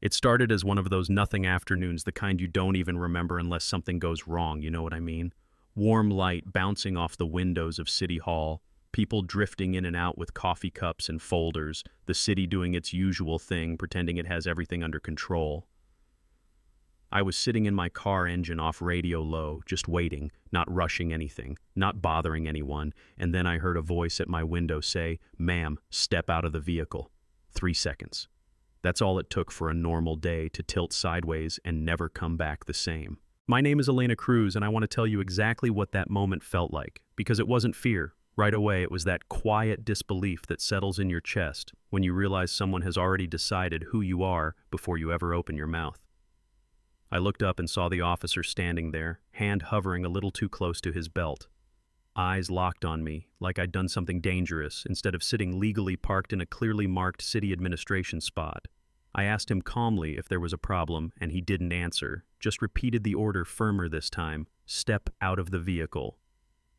It started as one of those nothing afternoons, the kind you don't even remember unless something goes wrong, you know what I mean? Warm light bouncing off the windows of City Hall, people drifting in and out with coffee cups and folders, the city doing its usual thing, pretending it has everything under control. I was sitting in my car, engine off, radio low, just waiting, not rushing anything, not bothering anyone, and then I heard a voice at my window say, "Ma'am, step out of the vehicle." 3 seconds. That's all it took for a normal day to tilt sideways and never come back the same. My name is Elena Cruz, and I want to tell you exactly what that moment felt like, because it wasn't fear. Right away, it was that quiet disbelief that settles in your chest when you realize someone has already decided who you are before you ever open your mouth. I looked up and saw the officer standing there, hand hovering a little too close to his belt. Eyes locked on me, like I'd done something dangerous, instead of sitting legally parked in a clearly marked city administration spot. I asked him calmly if there was a problem, and he didn't answer, just repeated the order firmer this time: "Step out of the vehicle."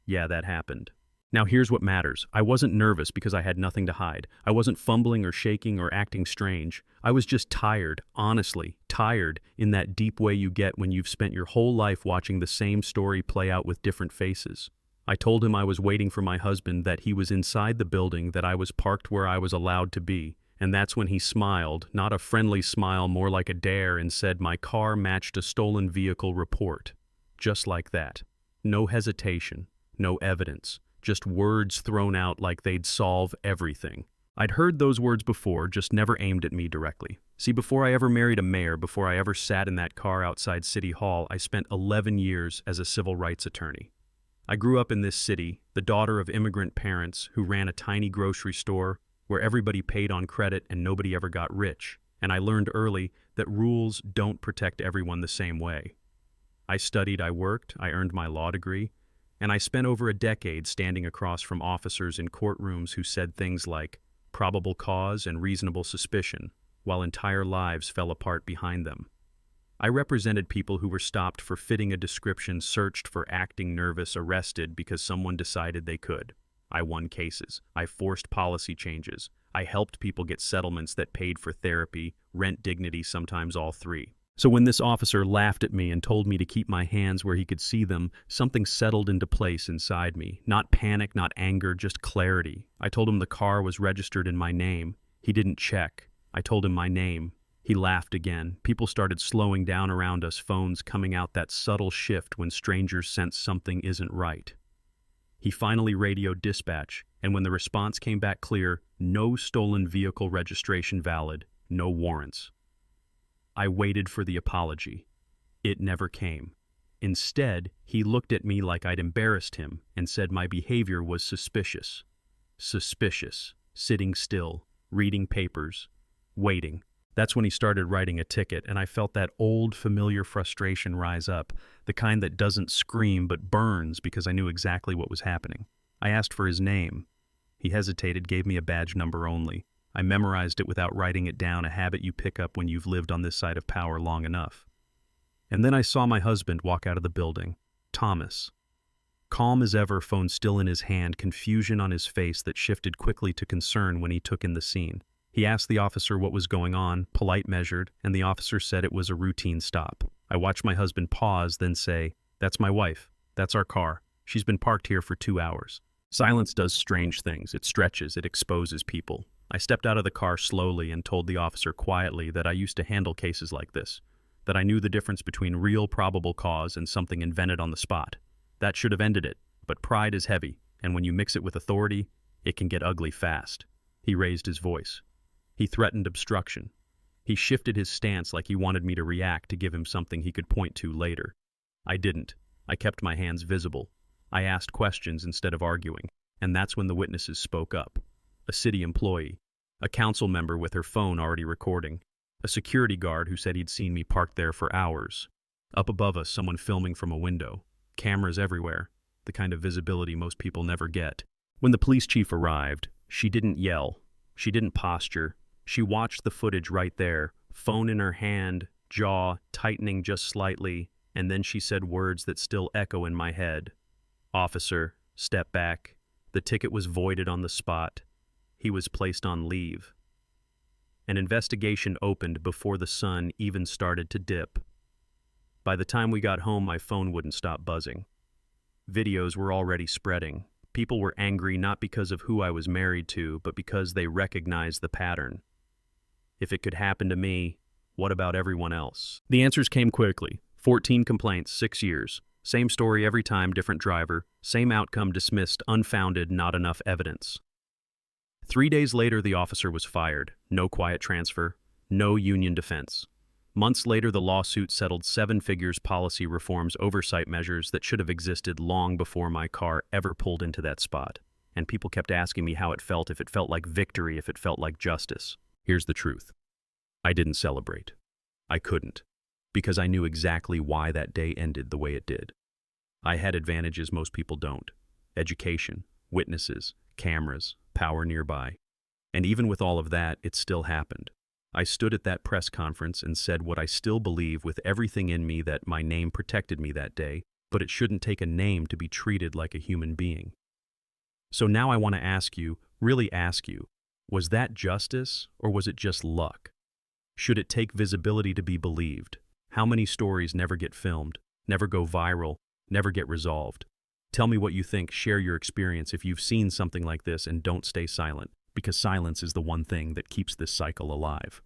Yeah, that happened. Now here's what matters. I wasn't nervous because I had nothing to hide. I wasn't fumbling or shaking or acting strange. I was just tired, honestly, tired in that deep way you get when you've spent your whole life watching the same story play out with different faces. I told him I was waiting for my husband, that he was inside the building, that I was parked where I was allowed to be. And that's when he smiled, not a friendly smile, more like a dare, and said my car matched a stolen vehicle report. Just like that. No hesitation, no evidence. Just words thrown out like they'd solve everything. I'd heard those words before, just never aimed at me directly. See, before I ever married a mayor, before I ever sat in that car outside City Hall, I spent 11 years as a civil rights attorney. I grew up in this city, the daughter of immigrant parents who ran a tiny grocery store where everybody paid on credit and nobody ever got rich. And I learned early that rules don't protect everyone the same way. I studied, I worked, I earned my law degree, and I spent over a decade standing across from officers in courtrooms who said things like probable cause and reasonable suspicion, while entire lives fell apart behind them. I represented people who were stopped for fitting a description, searched for acting nervous, arrested because someone decided they could. I won cases. I forced policy changes. I helped people get settlements that paid for therapy, rent, dignity, sometimes all three. So when this officer laughed at me and told me to keep my hands where he could see them, something settled into place inside me. Not panic, not anger, just clarity. I told him the car was registered in my name. He didn't check. I told him my name. He laughed again. People started slowing down around us, phones coming out, that subtle shift when strangers sense something isn't right. He finally radioed dispatch, and when the response came back clear, no stolen vehicle registration valid, no warrants. I waited for the apology. It never came. Instead, he looked at me like I'd embarrassed him and said my behavior was suspicious. Suspicious. Sitting still, reading papers, waiting. That's when he started writing a ticket, and I felt that old, familiar frustration rise up, the kind that doesn't scream but burns because I knew exactly what was happening. I asked for his name. He hesitated, gave me a badge number only. I memorized it without writing it down, a habit you pick up when you've lived on this side of power long enough. And then I saw my husband walk out of the building, Thomas. Calm as ever, phone still in his hand, confusion on his face that shifted quickly to concern when he took in the scene. He asked the officer what was going on, polite measured, and the officer said it was a routine stop. I watched my husband pause, then say, "That's my wife. That's our car. She's been parked here for 2 hours." Silence does strange things. It stretches, it exposes people. I stepped out of the car slowly and told the officer quietly that I used to handle cases like this, that I knew the difference between real probable cause and something invented on the spot. That should have ended it, but pride is heavy, and when you mix it with authority, it can get ugly fast. He raised his voice. He threatened obstruction. He shifted his stance like he wanted me to react, to give him something he could point to later. I didn't. I kept my hands visible. I asked questions instead of arguing, and that's when the witnesses spoke up. A city employee, a council member with her phone already recording, a security guard who said he'd seen me parked there for hours. Up above us, someone filming from a window. Cameras everywhere, the kind of visibility most people never get. When the police chief arrived, she didn't yell. She didn't posture. She watched the footage right there, phone in her hand, jaw tightening just slightly, and then she said words that still echo in my head. "Officer, step back." The ticket was voided on the spot. He was placed on leave. An investigation opened before the sun even started to dip. By the time we got home, my phone wouldn't stop buzzing. Videos were already spreading. People were angry not because of who I was married to, but because they recognized the pattern. If it could happen to me, what about everyone else? The answers came quickly. 14 complaints, 6 years. Same story every time, different driver. Same outcome, dismissed, unfounded, not enough evidence. 3 days later, the officer was fired. No quiet transfer. No union defense. Months later, the lawsuit settled 7 figures policy reforms oversight measures that should have existed long before my car ever pulled into that spot. And people kept asking me how it felt, if it felt like victory, if it felt like justice. Here's the truth. I didn't celebrate. I couldn't. Because I knew exactly why that day ended the way it did. I had advantages most people don't. Education, witnesses, cameras, power nearby. And even with all of that, it still happened. I stood at that press conference and said what I still believe with everything in me, that my name protected me that day, but it shouldn't take a name to be treated like a human being. So now I want to ask you, really ask you, was that justice or was it just luck? Should it take visibility to be believed? How many stories never get filmed, never go viral, never get resolved? Tell me what you think, share your experience if you've seen something like this, and don't stay silent, because silence is the one thing that keeps this cycle alive.